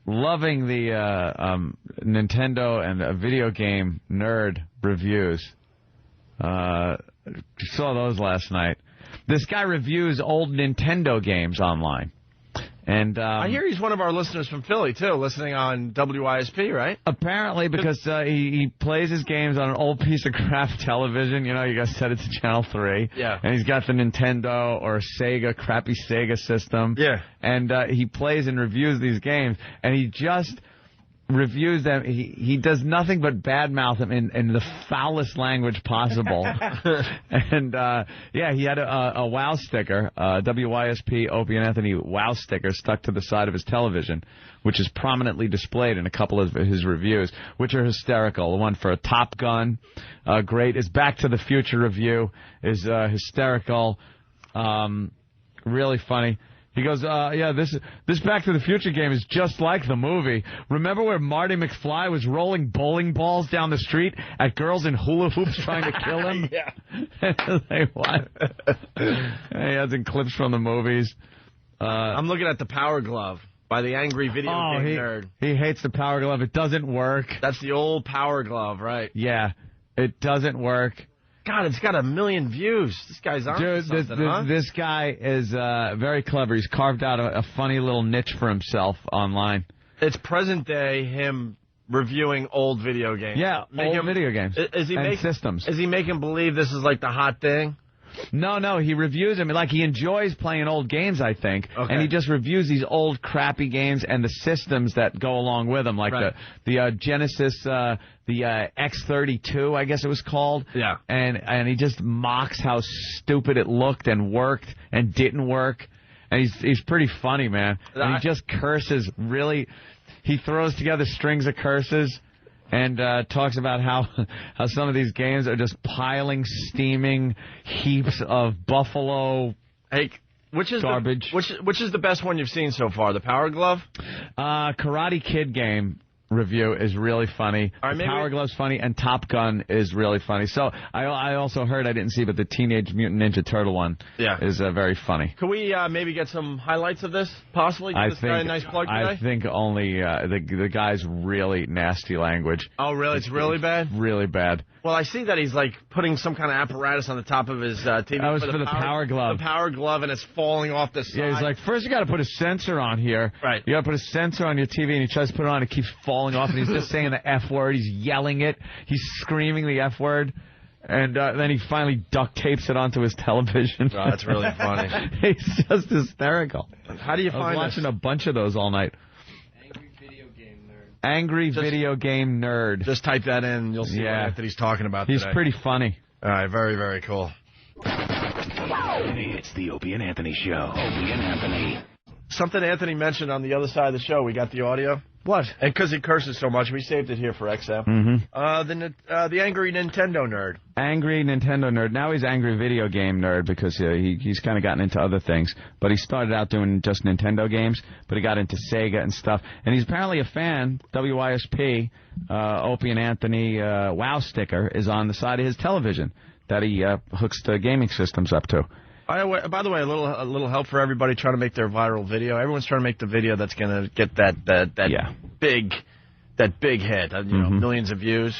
loving the Nintendo and video game nerd reviews. Saw those last night. This guy reviews old Nintendo games online. And I hear he's one of our listeners from Philly, too, listening on WISP, right? Apparently, because he plays his games on an old piece of crap television. You know, you got to set it to Channel 3. Yeah. And he's got the Nintendo or crappy Sega system. Yeah. And he plays and reviews these games, and he just reviews them. He does nothing but badmouth them in the foulest language possible. And he had a WOW sticker, WYSP Opie and Anthony WOW sticker stuck to the side of his television, which is prominently displayed in a couple of his reviews, which are hysterical. The one for Top Gun, great. His Back to the Future review is hysterical, really funny. He goes, this Back to the Future game is just like the movie. Remember where Marty McFly was rolling bowling balls down the street at girls in hula hoops trying to kill him? Yeah. Like, what? He has in clips from the movies. I'm looking at the Power Glove by the Angry Video Game Nerd. He hates the Power Glove. It doesn't work. That's the old Power Glove, right? Yeah, it doesn't work. God, it's got 1 million views. This guy's on something, This guy is very clever. He's carved out a funny little niche for himself online. It's present day him reviewing old video games. Yeah, video games and systems. Is he making believe this is like the hot thing? No, he reviews them. Like, he enjoys playing old games, I think. Okay. And he just reviews these old, crappy games and the systems that go along with them, like the Genesis, the X32, I guess it was called. Yeah. And he just mocks how stupid it looked and worked and didn't work. And he's pretty funny, man. And he just curses really. He throws together strings of curses. And talks about how some of these games are just piling, steaming heaps of buffalo garbage. Which is the best one you've seen so far? The Power Glove? Karate Kid game review is really funny. Power Glove's funny, and Top Gun is really funny. So I also heard, I didn't see, but the Teenage Mutant Ninja Turtle one is very funny. Can we maybe get some highlights of this, possibly? Give this guy a nice plug today? I think only the guy's really nasty language. Oh, really? It's really bad? Really bad. Well, I see that he's, like, putting some kind of apparatus on the top of his TV. That was for the Power Glove. The Power Glove, and it's falling off the side. Yeah, he's like, first you got to put a sensor on here. Right. You got to put a sensor on your TV, and he tries to put it on, and it keeps falling off, and he's just saying the F word. He's yelling it. He's screaming the F word. And then he finally duct tapes it onto his television. Oh, that's really funny. He's just hysterical. How do you find I was watching a bunch of those all night. Angry Video Game Nerd. Just type that in, you'll see what he's talking about today. He's pretty funny. All right, very, very cool. It's the Opie and Anthony Show. Opie and Anthony. Something Anthony mentioned on the other side of the show. We got the audio. What? And because he curses so much, we saved it here for XM. Mm-hmm. The Angry Nintendo Nerd. Angry Nintendo Nerd. Now he's Angry Video Game Nerd because he's kind of gotten into other things. But he started out doing just Nintendo games, but he got into Sega and stuff. And he's apparently a fan. WYSP, Opie and Anthony WOW sticker is on the side of his television that he hooks the gaming systems up to. By the way, a little help for everybody trying to make their viral video. Everyone's trying to make the video that's going to get that big hit. Millions of views.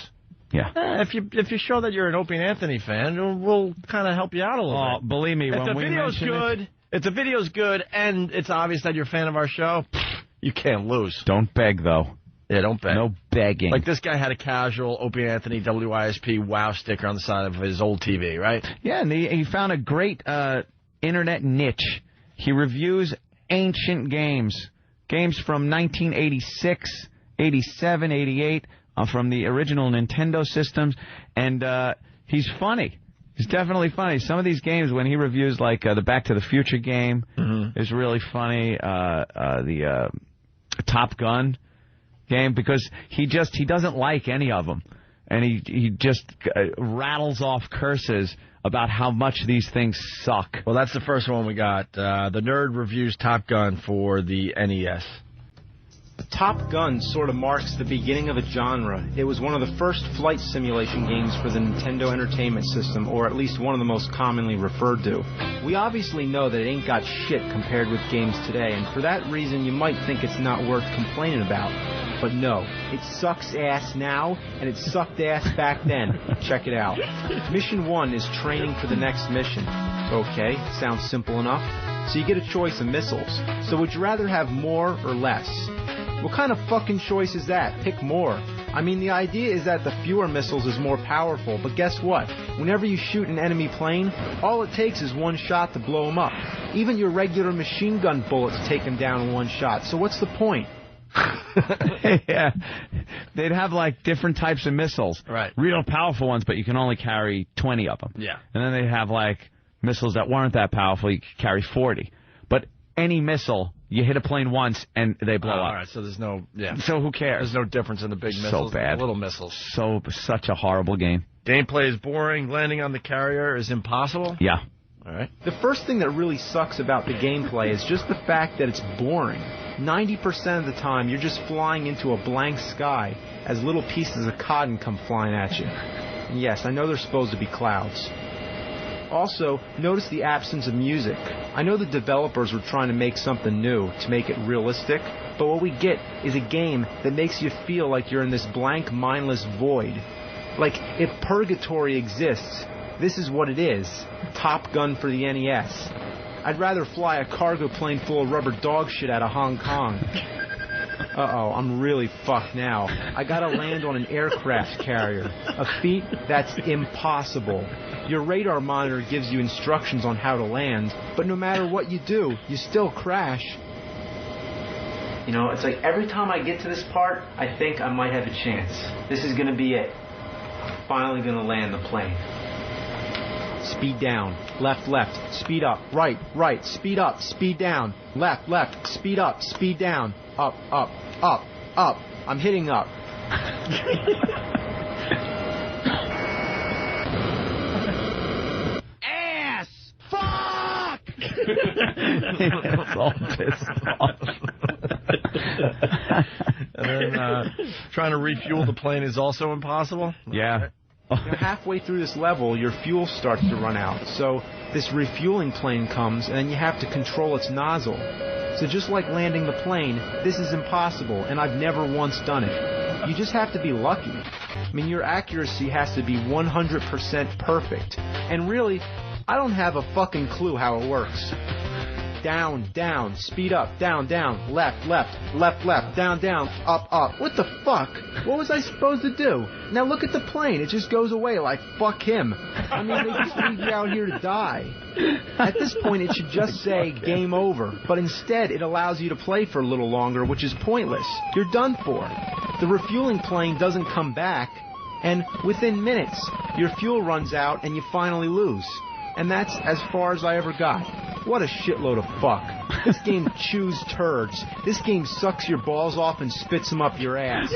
Yeah. If you show that you're an Opie and Anthony fan, we'll kind of help you out a little bit. Believe me, when we mention it, if the video's good and it's obvious that you're a fan of our show, you can't lose. Don't beg though. Yeah, don't beg. No begging. Like this guy had a casual Opie and Anthony WYSP WOW sticker on the side of his old TV, right? Yeah, and he found a great internet niche. He reviews ancient games from 1986, 87, 88, from the original Nintendo systems, and he's funny. He's definitely funny. Some of these games, when he reviews, like the Back to the Future game, is really funny. The Top Gun game, because he doesn't like any of them, and he just rattles off curses about how much these things suck. Well, that's the first one we got. The nerd reviews Top Gun for the NES. Top Gun sort of marks the beginning of a genre. It was one of the first flight simulation games for the Nintendo Entertainment System, or at least one of the most commonly referred to. We obviously know that it ain't got shit compared with games today, and for that reason you might think it's not worth complaining about. But no, it sucks ass now, and it sucked ass back then. Check it out. Mission 1 is training for the next mission. Okay, sounds simple enough. So you get a choice of missiles. So would you rather have more or less? What kind of fucking choice is that? Pick more. I mean, the idea is that the fewer missiles is more powerful, but guess what? Whenever you shoot an enemy plane, all it takes is one shot to blow them up. Even your regular machine gun bullets take them down in one shot, so what's the point? Yeah, they'd have like different types of missiles. Right. Real powerful ones, but you can only carry 20 of them. Yeah. And then they'd have like missiles that weren't that powerful, you could carry 40. But any missile, you hit a plane once and they blow up. All right, so there's no, So who cares? There's no difference in the big missiles So bad. and the little missiles. Such a horrible game. Gameplay is boring. Landing on the carrier is impossible. Yeah. All right. The first thing that really sucks about the gameplay is just the fact that it's boring. 90% of the time, you're just flying into a blank sky as little pieces of cotton come flying at you. And yes, I know they're supposed to be clouds. Also, notice the absence of music. I know the developers were trying to make something new, to make it realistic, but what we get is a game that makes you feel like you're in this blank, mindless void. Like, if purgatory exists, this is what it is. Top Gun for the NES. I'd rather fly a cargo plane full of rubber dog shit out of Hong Kong. Uh-oh, I'm really fucked now. I gotta land on an aircraft carrier. A feat that's impossible. Your radar monitor gives you instructions on how to land, but no matter what you do, you still crash. You know, it's like every time I get to this part, I think I might have a chance. This is gonna be it. Finally gonna land the plane. Speed down, left, left, speed up, right, right, speed up, speed down, left, left, speed up, speed down, up, up, up, up. I'm hitting up. Ass! Fuck! It's all pissed off. And then trying to refuel the plane is also impossible. Yeah. You know, halfway through this level, your fuel starts to run out. So this refueling plane comes, and then you have to control its nozzle. So just like landing the plane, this is impossible, and I've never once done it. You just have to be lucky. I mean, your accuracy has to be 100% perfect. And really, I don't have a fucking clue how it works. Down, down, speed up, down, down, left, left, left, left, down, down, up, up. What the fuck? What was I supposed to do? Now look at the plane. It just goes away like, fuck him. I mean, they just leave you out here to die. At this point, it should just say game over. But instead, it allows you to play for a little longer, which is pointless. You're done for. The refueling plane doesn't come back. And within minutes, your fuel runs out and you finally lose. And that's as far as I ever got. What a shitload of fuck. This game chews turds. This game sucks your balls off and spits them up your ass.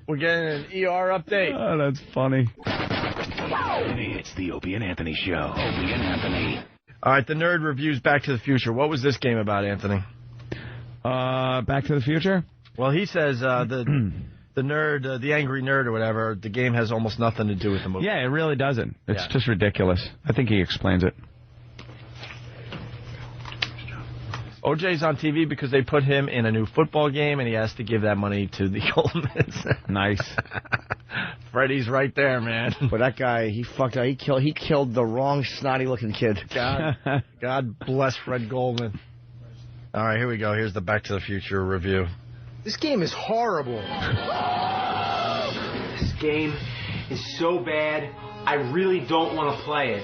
We're getting an ER update. Oh, that's funny. It's the Opie and Anthony Show. Opie and Anthony. All right, the nerd reviews Back to the Future. What was this game about, Anthony? Back to the Future? Well, he says the nerd, the angry nerd or whatever, the game has almost nothing to do with the movie. Yeah, it really doesn't. It's just ridiculous. I think he explains it. OJ's on TV because they put him in a new football game, and he has to give that money to the Goldmans. Nice. Freddie's right there, man. But that guy, he fucked up. He killed the wrong snotty-looking kid. God bless Fred Goldman. All right, here we go. Here's the Back to the Future review. This game is horrible. This game is so bad, I really don't want to play it.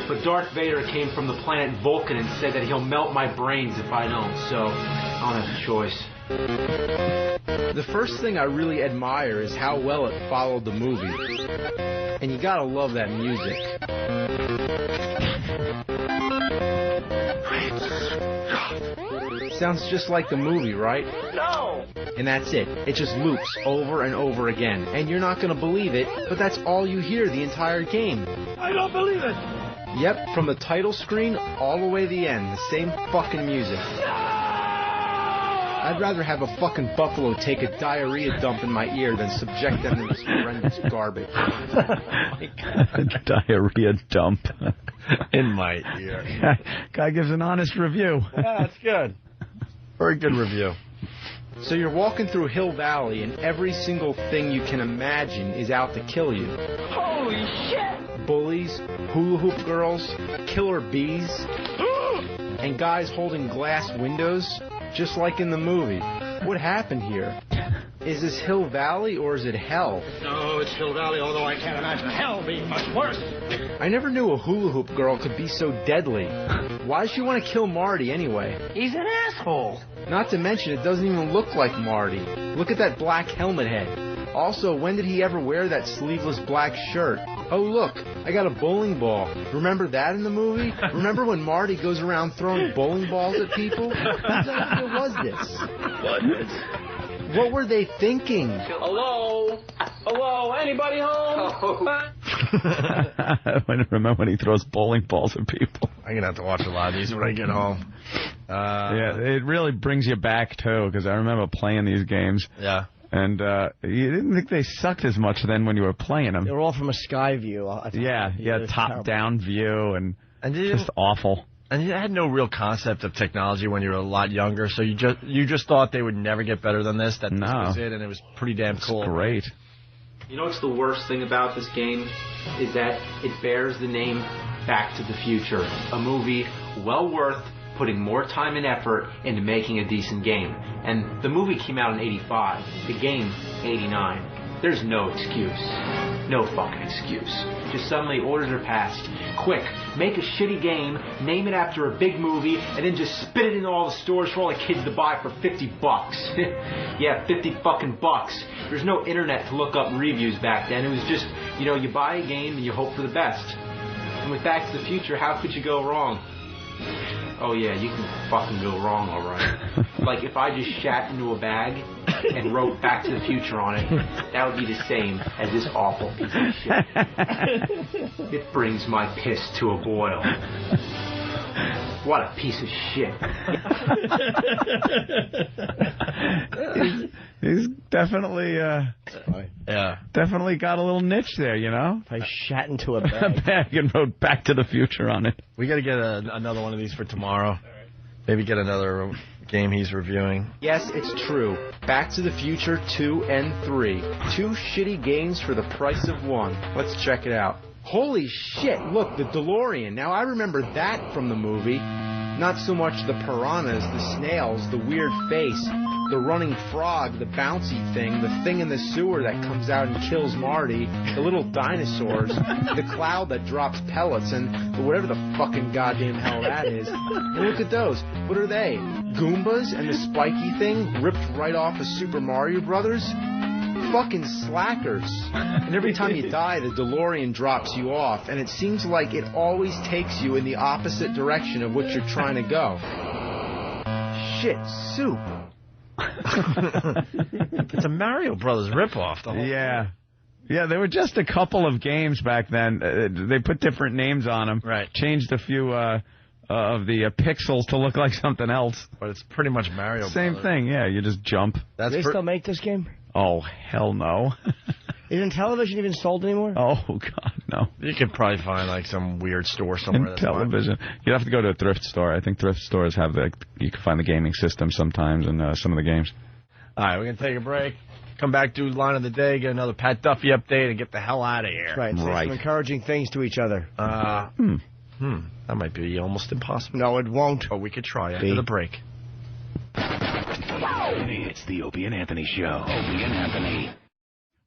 But Darth Vader came from the planet Vulcan and said that he'll melt my brains if I don't, so I don't have a choice. The first thing I really admire is how well it followed the movie. And you gotta love that music. Sounds just like the movie, right? No! And that's it. It just loops over and over again. And you're not going to believe it, but that's all you hear the entire game. I don't believe it! Yep, from the title screen all the way to the end, the same fucking music. I'd rather have a fucking buffalo take a diarrhea dump in my ear than subject them to this horrendous garbage. Diarrhea dump. In my ear. Guy gives an honest review. Yeah, that's good. Very good review. So you're walking through Hill Valley, and every single thing you can imagine is out to kill you. Holy shit! Bullies, hula hoop girls, killer bees, and guys holding glass windows, just like in the movie. What happened here? Is this Hill Valley or is it hell? No, it's Hill Valley, although I can't imagine hell being much worse. I never knew a hula hoop girl could be so deadly. Why does she want to kill Marty anyway? He's an asshole. Not to mention, it doesn't even look like Marty. Look at that black helmet head. Also, when did he ever wear that sleeveless black shirt? Oh, look, I got a bowling ball. Remember that in the movie? Remember when Marty goes around throwing bowling balls at people? What was this? What were they thinking? Hello? Hello? Anybody home? I remember when he throws bowling balls at people. I'm going to have to watch a lot of these when I get home. Yeah, it really brings you back, too, because I remember playing these games. Yeah. And you didn't think they sucked as much then when you were playing them. They were all from a sky view. Top-down view and just awful. And you had no real concept of technology when you were a lot younger, so you just thought they would never get better than this. That this was it, and it was pretty damn cool. Great. You know what's the worst thing about this game? Is that it bears the name Back to the Future, a movie well worth putting more time and effort into making a decent game. And the movie came out in 85, the game 89. There's no excuse. No fucking excuse. Just suddenly orders are passed. Quick, make a shitty game, name it after a big movie, and then just spit it into all the stores for all the kids to buy for $50. Yeah, 50 fucking bucks. There's no internet to look up reviews back then. It was just, you buy a game and you hope for the best. And with Back to the Future, how could you go wrong? Oh yeah, you can fucking go wrong, all right. Like if I just shat into a bag and wrote Back to the Future on it, that would be the same as this awful piece of shit. It brings my piss to a boil. What a piece of shit. He's definitely, definitely got a little niche there, I shat into a bag. Bag and wrote Back to the Future on it. We got to get another one of these for tomorrow. Maybe get another game he's reviewing. Yes, it's true. Back to the Future 2 and 3. 2 shitty games for the price of one. Let's check it out. Holy shit, look, the DeLorean. Now, I remember that from the movie. Not so much the piranhas, the snails, the weird face, the running frog, the bouncy thing, the thing in the sewer that comes out and kills Marty, the little dinosaurs, the cloud that drops pellets, and whatever the fucking goddamn hell that is. And look at those. What are they? Goombas and the spiky thing ripped right off of Super Mario Brothers? Fucking slackers. And every time you die, the DeLorean drops you off, and it seems like it always takes you in the opposite direction of what you're trying to go. Shit, soup. It's a Mario Brothers ripoff. Yeah. Yeah, there were just a couple of games back then. They put different names on them. Right. Changed a few of the pixels to look like something else. But it's pretty much Mario Same Brothers. thing, yeah. You just jump. Do they still make this game? Oh, hell no. Isn't television even sold anymore? Oh, God, no. You could probably find like some weird store somewhere. That's television. You'd have to go to a thrift store. I think thrift stores have you can find the gaming system sometimes in some of the games. All right, we're going to take a break. Come back, do line of the day, get another Pat Duffy update, and get the hell out of here. Right. Say some encouraging things to each other. That might be almost impossible. No, it won't. But we could try after the break. It's the Opie and Anthony Show. Opie and Anthony.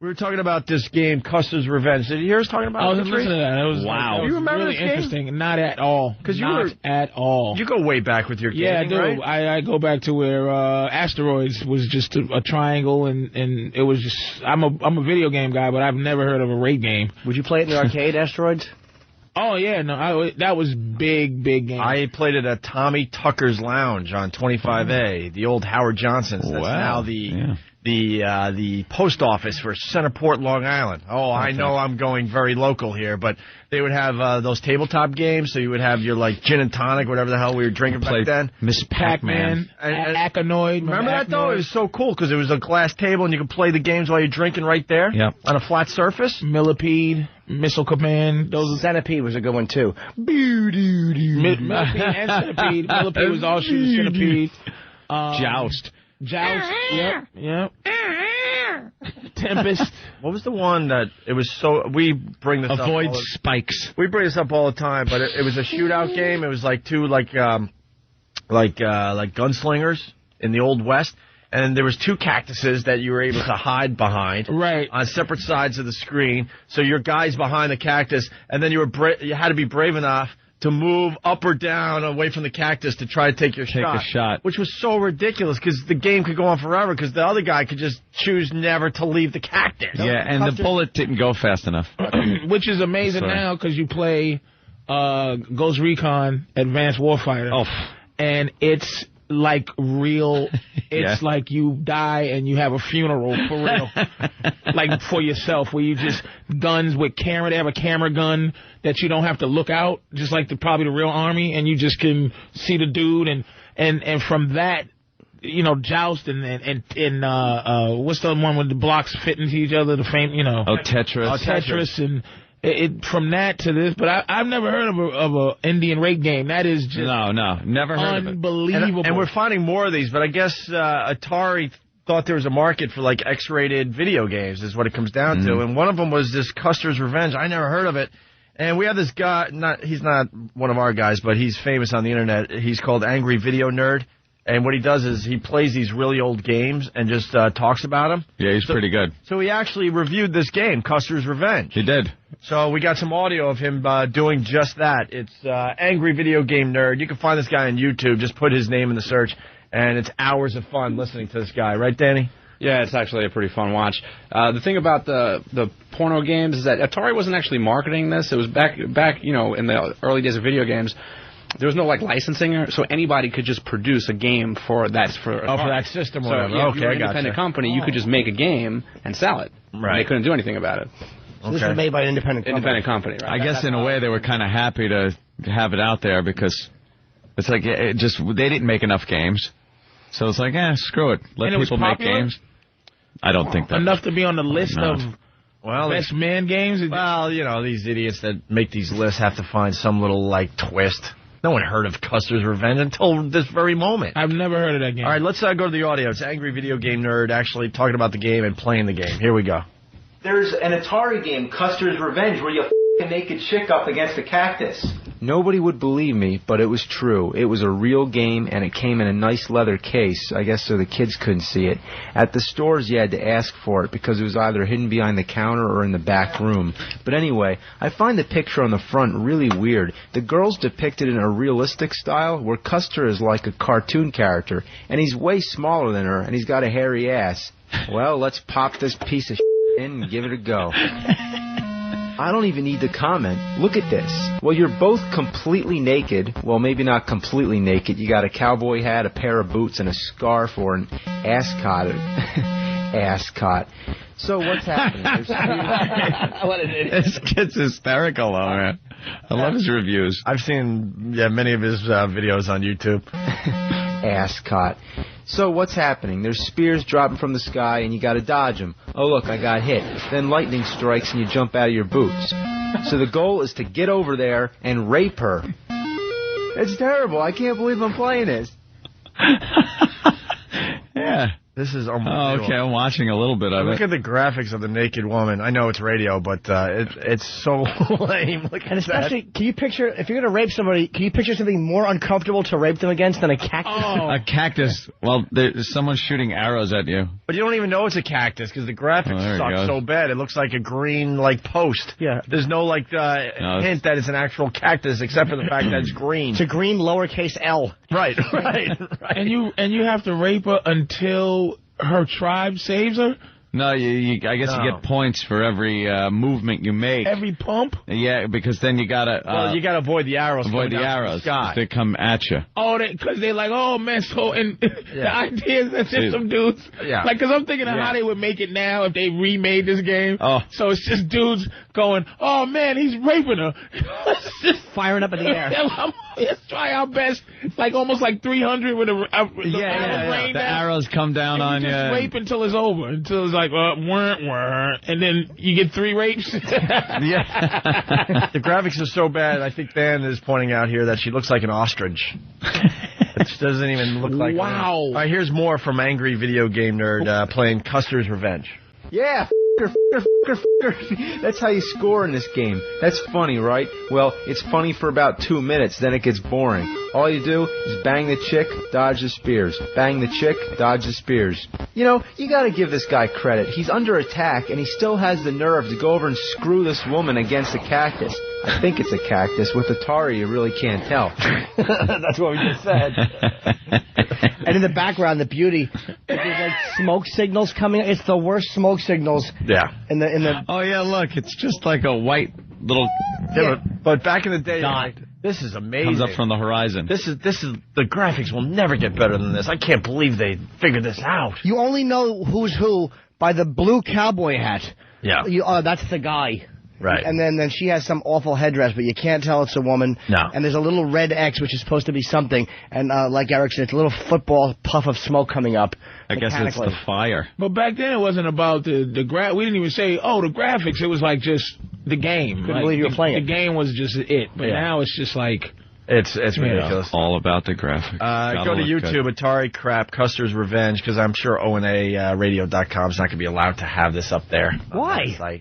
We were talking about this game, Custer's Revenge. Did you hear us talking about it? I was listening to that. It was, wow. That was you remember really this game? interesting. Not at all. Not at all. You go way back with your gaming, yeah, I do. right? I go back to where Asteroids was just a triangle, and it was just. I'm a video game guy, but I've never heard of a raid game. Would you play it in the arcade, Asteroids? Oh yeah, no, that was big game. I played it at Tommy Tucker's Lounge on 25A, the old Howard Johnson's. That's now the the post office for Centerport, Long Island. Oh, I know I'm going very local here, but they would have those tabletop games. So you would have your like gin and tonic, whatever the hell we were drinking back then. Miss Pac-Man, Acanoid. Remember that though? It was so cool because it was a glass table and you could play the games while you're drinking right there. Yep. On a flat surface. Millipede, Missile Command. Those Centipede was a good one too. Millipede and Centipede. Millipede was all shooting Centipede. Joust. Yep. Tempest. What was the one that it was so? We bring this Avoid up. spikes. We bring this up all the time, but it was a shootout game. It was like two like gunslingers in the Old West, and there was two cactuses that you were able to hide behind, right, on separate sides of the screen. So your guy's behind the cactus, and then you had to be brave enough to move up or down away from the cactus to try to take a shot, which was so ridiculous because the game could go on forever because the other guy could just choose never to leave the cactus. Yeah, and the bullet didn't go fast enough. Which is amazing now because you play Ghost Recon Advanced Warfighter. Oh. And it's like real. It's like you die and you have a funeral for real. Like for yourself, where you just guns with camera. They have a camera gun that you don't have to look out, just like probably the real army, and you just can see the dude. And from that, you know, joust and what's the one with the blocks fit into each other? The fame, you know. Tetris. Tetris and. From that to this, but I've never heard of a Indian rape game. That is just no, never heard unbelievable. And we're finding more of these, but I guess Atari thought there was a market for like X-rated video games is what it comes down to, and one of them was this Custer's Revenge. I never heard of it, and we have this guy. He's not one of our guys, but he's famous on the internet. He's called Angry Video Nerd. And what he does is he plays these really old games and just talks about them. Yeah, he's pretty good. So he actually reviewed this game, Custer's Revenge. He did. So we got some audio of him doing just that. It's Angry Video Game Nerd. You can find this guy on YouTube. Just put his name in the search, and it's hours of fun listening to this guy. Right, Danny? Yeah, it's actually a pretty fun watch. The thing about the porno games is that Atari wasn't actually marketing this. It was back you know, in the early days of video games. There was no like licensing, so anybody could just produce a game for that for that system. Or so whatever. Yeah, if you were an independent company, you could just make a game and sell it. Right. They couldn't do anything about it. So this was made by an independent company. Right? I guess in a way they were kind of happy to have it out there because it's like they didn't make enough games, so it's like screw it, let people make games. I don't think that enough to be on the list of best man games. Well, you know, these idiots that make these lists have to find some little like twist. No one heard of Custer's Revenge until this very moment. I've never heard of that game. All right, let's go to the audio. It's Angry Video Game Nerd actually talking about the game and playing the game. Here we go. There's an Atari game, Custer's Revenge, where you f*** a naked chick up against a cactus. Nobody would believe me, but it was true. It was a real game, and it came in a nice leather case, I guess so the kids couldn't see it. At the stores, you had to ask for it, because it was either hidden behind the counter or in the back room. But anyway, I find the picture on the front really weird. The girl's depicted in a realistic style, where Custer is like a cartoon character, and he's way smaller than her, and he's got a hairy ass. Well, let's pop this piece of in and give it a go. I don't even need to comment. Look at this. Well, you're both completely naked. Well, maybe not completely naked. You got a cowboy hat, a pair of boots, and a scarf or an ascot. Ascot. So what's happening? What an idiot. This kid's hysterical, though, man. I love his reviews. I've seen many of his videos on YouTube. Ascot. So what's happening? There's spears dropping from the sky, and you got to dodge them. Oh, look, I got hit. Then lightning strikes, and you jump out of your boots. So the goal is to get over there and rape her. It's terrible. I can't believe I'm playing this. Yeah. This is unbelievable. Oh, okay, I'm watching a little bit of it. Look at the graphics of the naked woman. I know it's radio, but it's so lame. Look and especially, can you picture, if you're going to rape somebody, can you picture something more uncomfortable to rape them against than a cactus? Oh. A cactus. Well, there's someone shooting arrows at you. But you don't even know it's a cactus because the graphics suck so bad. It looks like a green, post. Yeah. There's no, hint that it's an actual cactus except for the fact that it's green. It's a green lowercase L. Right. And you have to rape her until her tribe saves her? No, I guess you get points for every movement you make. Every pump? Yeah, because then you gotta. You gotta avoid the arrows. Avoid the arrows. They come at you. Oh, because they're like, oh man. So, and the idea is that there's some dudes. Yeah. Like, because I'm thinking of how they would make it now if they remade this game. Oh. So it's just dudes going, oh man, he's raping her. Just firing up in the air. Let's try our best. Like almost like 300 with the The arrows come down on you. Just rape until it's over. Until it's like, and then you get 3 rapes. Yeah. The graphics are so bad. I think Dan is pointing out here that she looks like an ostrich. It doesn't even look like. Wow. All right, here's more from Angry Video Game Nerd playing Custer's Revenge. Yeah, that's how you score in this game. That's funny, right? Well, it's funny for about 2 minutes, then it gets boring. All you do is bang the chick, dodge the spears. Bang the chick, dodge the spears. You know, you gotta give this guy credit. He's under attack, and he still has the nerve to go over and screw this woman against a cactus. I think it's a cactus. With Atari, you really can't tell. That's what we just said. And in the background, the beauty, there's like smoke signals coming. It's the worst smoke signals. Yeah. In the. Oh yeah, look, it's just like a white little. Yeah, but back in the day, like, this is amazing. Comes up from the horizon. This is the graphics will never get better than this. I can't believe they figured this out. You only know who's who by the blue cowboy hat. Yeah. That's the guy. Right. And then she has some awful headdress, but you can't tell it's a woman. No. And there's a little red X, which is supposed to be something. And like Eric said, it's a little football puff of smoke coming up. I guess it's the fire. But back then it wasn't about the we didn't even say, the graphics. It was like just the game. Couldn't believe you were playing. The game was just it. But now it's just like... It's ridiculous. All about the graphics. Go to YouTube, good. Atari Crap, Custer's Revenge, because I'm sure ONARadio.com is not going to be allowed to have this up there. Why?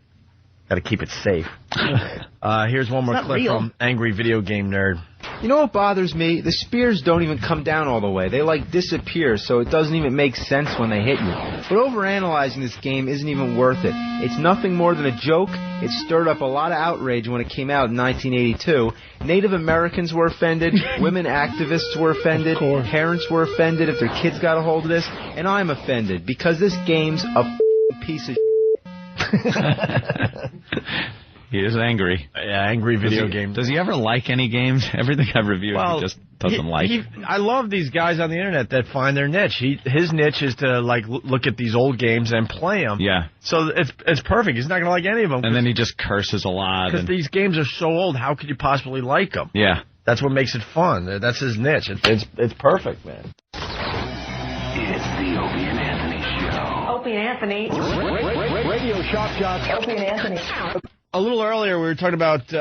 Got to keep it safe. Here's one more clip from Angry Video Game Nerd. You know what bothers me? The spears don't even come down all the way. They, like, disappear, so it doesn't even make sense when they hit you. But overanalyzing this game isn't even worth it. It's nothing more than a joke. It stirred up a lot of outrage when it came out in 1982. Native Americans were offended. Women activists were offended. Parents were offended if their kids got a hold of this. And I'm offended because this game's a piece of He is angry. Yeah, angry video game. Does he ever like any games? Everything I've reviewed, he just doesn't like. I love these guys on the internet that find their niche. His niche is to like look at these old games and play them. Yeah. So it's perfect. He's not going to like any of them. And then he just curses a lot. Because these games are so old, how could you possibly like them? Yeah. That's what makes it fun. That's his niche. It's perfect, man. It's the Opie and Anthony Show. Opie and Anthony. Radio Shock Jocks. Opie and Anthony. A little earlier, we were talking about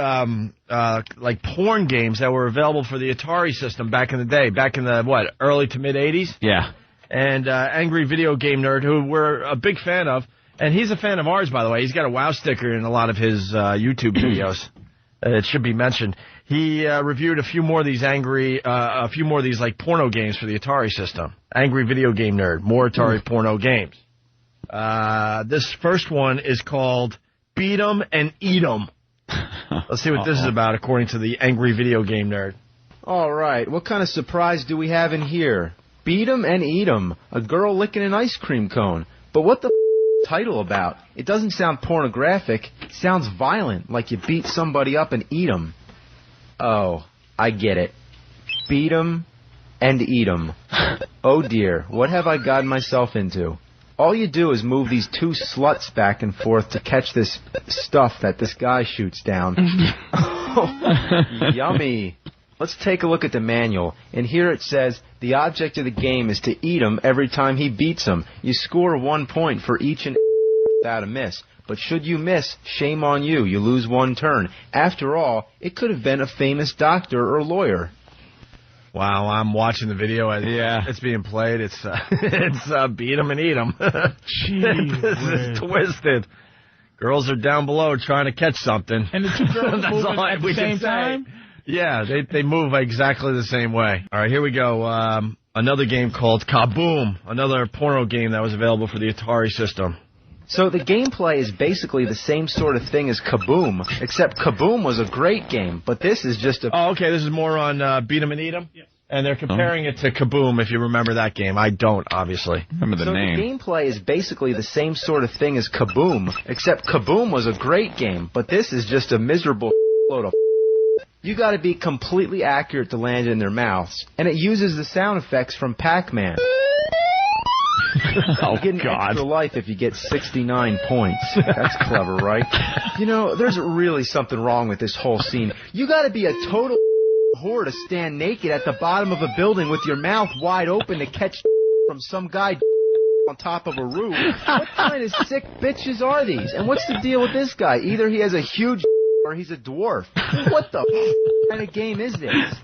like porn games that were available for the Atari system back in the day, back in the, early to mid-'80s? Yeah. And Angry Video Game Nerd, who we're a big fan of, and he's a fan of ours, by the way. He's got a WoW sticker in a lot of his YouTube videos. It should be mentioned. He reviewed a few more of these like porno games for the Atari system. Angry Video Game Nerd, more Atari porno games. This first one is called Beat 'em and Eat 'em. Let's see what this is about, according to the Angry Video Game Nerd. All right, what kind of surprise do we have in here? Beat 'em and eat 'em. A girl licking an ice cream cone. But what the title about? It doesn't sound pornographic. It sounds violent, like you beat somebody up and eat 'em. Oh, I get it. Beat 'em and eat 'em. Oh dear, what have I gotten myself into? All you do is move these two sluts back and forth to catch this stuff that this guy shoots down. Oh, yummy. Let's take a look at the manual. And here it says, the object of the game is to eat him every time he beats him. You score 1 point for each and without a miss. But should you miss, shame on you. You lose 1 turn. After all, it could have been a famous doctor or lawyer. Wow, I'm watching the video as it's being played. It's beat 'em and eat 'em. This is twisted. Girls are down below trying to catch something. And the two girls moving at the same time? Yeah, they move exactly the same way. All right, here we go. Another game called Kaboom, another porno game that was available for the Atari system. So the gameplay is basically the same sort of thing as Kaboom, except Kaboom was a great game, but this is just a... Oh, okay, this is more on Beat 'em and Eat 'em? Yes. And they're comparing it to Kaboom, if you remember that game. I don't, obviously. Remember the name. The gameplay is basically the same sort of thing as Kaboom, except Kaboom was a great game, but this is just a miserable load of You got to be completely accurate to land in their mouths, and it uses the sound effects from Pac-Man. Oh, you get an extra life if you get 69 points. That's clever, right? You know, there's really something wrong with this whole scene. You got to be a total whore to stand naked at the bottom of a building with your mouth wide open to catch from some guy on top of a roof. What kind of sick bitches are these? And what's the deal with this guy? Either he has a huge or he's a dwarf. What the kind of game is this?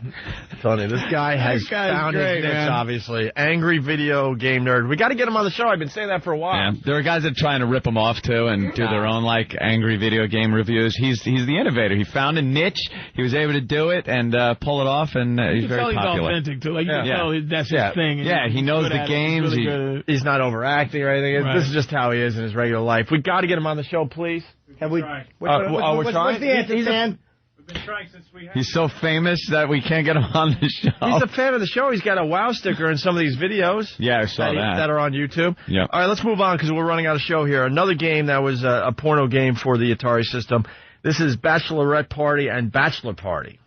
Funny, this guy has found his niche, obviously. Angry video game nerd. We got to get him on the show. I've been saying that for a while. Yeah, there are guys that are trying to rip him off, too, and do their own, like, angry video game reviews. He's the innovator. He found a niche. He was able to do it and pull it off, and he's very popular. He's authentic, too. Like, you can tell that's his thing. Yeah, he knows the games. He's not overacting or anything. Right. This is just how he is in his regular life. We got to get him on the show, please. Have we? We're trying. What's the answer, Dan? He's so famous that we can't get him on the show. He's a fan of the show. He's got a WoW sticker in some of these videos. Yeah, I saw that are on YouTube. Yeah. All right, let's move on because we're running out of show here. Another game that was a porno game for the Atari system. This is Bachelorette Party and Bachelor Party.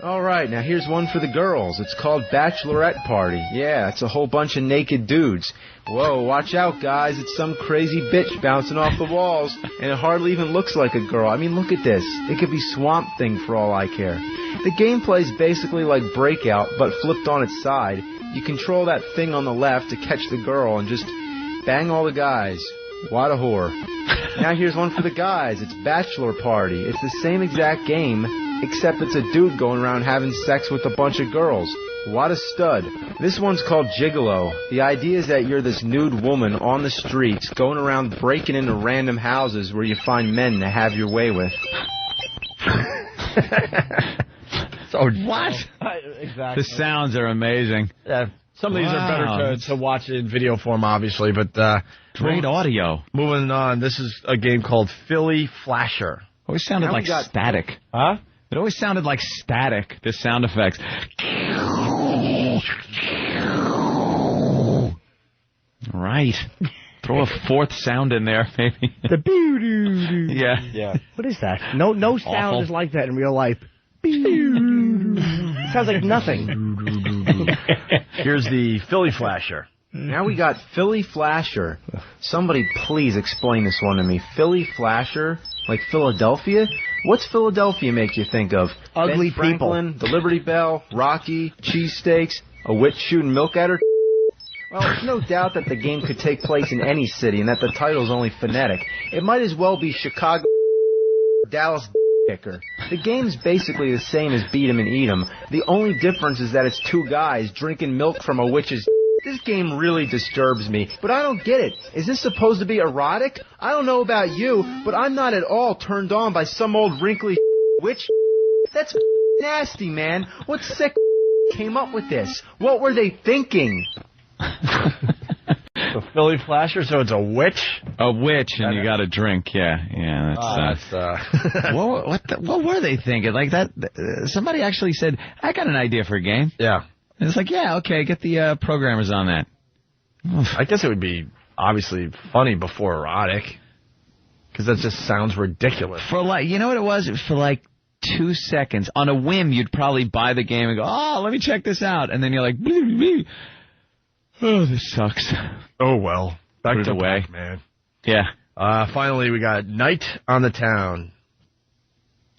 All right, now here's one for the girls. It's called Bachelorette Party. Yeah, it's a whole bunch of naked dudes. Whoa, watch out, guys. It's some crazy bitch bouncing off the walls, and it hardly even looks like a girl. I mean, look at this. It could be Swamp Thing for all I care. The gameplay is basically like Breakout, but flipped on its side. You control that thing on the left to catch the girl and just bang all the guys. What a whore. Now here's one for the guys. It's Bachelor Party. It's the same exact game, except it's a dude going around having sex with a bunch of girls. What a stud. This one's called Gigolo. The idea is that you're this nude woman on the streets going around breaking into random houses where you find men to have your way with. So what? Exactly. The sounds are amazing. Yeah. Some of these are better to watch in video form, obviously, but great audio. Moving on, this is a game called Philly Flasher. Always sounded like static. Huh? It always sounded like static, the sound effects. Right. Throw a fourth sound in there, maybe. The boo-doo-doo. Yeah. What is that? No sound Awful. is like that in real life. It sounds like nothing. Here's the Philly Flasher. Now we got Philly Flasher. Somebody please explain this one to me. Philly Flasher? Like Philadelphia? What's Philadelphia make you think of? Ugly Ben Franklin, people. the Liberty Bell, Rocky, cheesesteaks, a witch shooting milk at her? Well, there's no doubt that the game could take place in any city and that the title's only phonetic. It might as well be Chicago, Dallas, Kicker. The game's basically the same as Beat 'em and Eat 'em. The only difference is that it's two guys drinking milk from a witch's. This game really disturbs me, but I don't get it. Is this supposed to be erotic? I don't know about you, but I'm not at all turned on by some old wrinkly witch. That's nasty, man. What sick came up with this? What were they thinking? The Philly Flasher, so it's a witch? A witch, and you got a drink, yeah. That's, what were they thinking? Like that, somebody actually said, I got an idea for a game. Yeah. And it's like, yeah, okay, get the programmers on that. I guess it would be obviously funny before erotic, because that just sounds ridiculous. For like, you know what it was? It was for like 2 seconds. On a whim, you'd probably buy the game and go, oh, let me check this out. And then you're like, bleep, bleep. Oh, this sucks. Oh, well. Put it away. Back, man. Yeah. Finally, we got Night on the Town.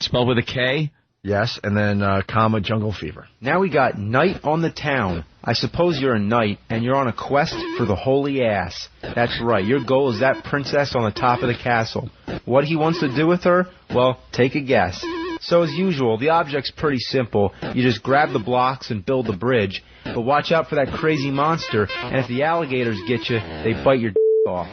Spelled with a K? Yes, and then comma Jungle Fever. Now we got Night on the Town. I suppose you're a knight, and you're on a quest for the holy ass. That's right, your goal is that princess on the top of the castle. What he wants to do with her? Well, take a guess. So as usual, the object's pretty simple. You just grab the blocks and build the bridge. But watch out for that crazy monster, and if the alligators get you, they bite your off.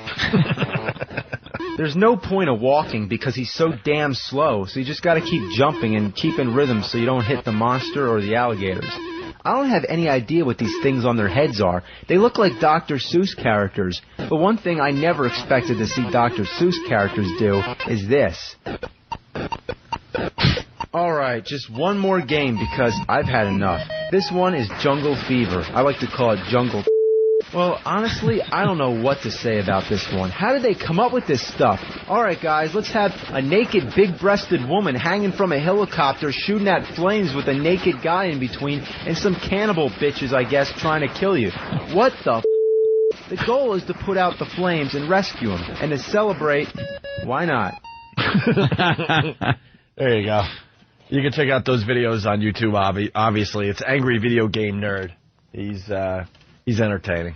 There's no point of walking because he's so damn slow, so you just gotta keep jumping and keep in rhythm so you don't hit the monster or the alligators. I don't have any idea what these things on their heads are. They look like Dr. Seuss characters, but one thing I never expected to see Dr. Seuss characters do is this. Alright. right, just one more game because I've had enough. This one is Jungle Fever. I like to call it Jungle. Well, honestly, I don't know what to say about this one. How did they come up with this stuff? All right, guys, let's have a naked, big-breasted woman hanging from a helicopter shooting at flames with a naked guy in between and some cannibal bitches, I guess, trying to kill you. What the f***? The goal is to put out the flames and rescue them. And to celebrate, why not? There you go. You can check out those videos on YouTube, obviously. It's Angry Video Game Nerd. He's entertaining.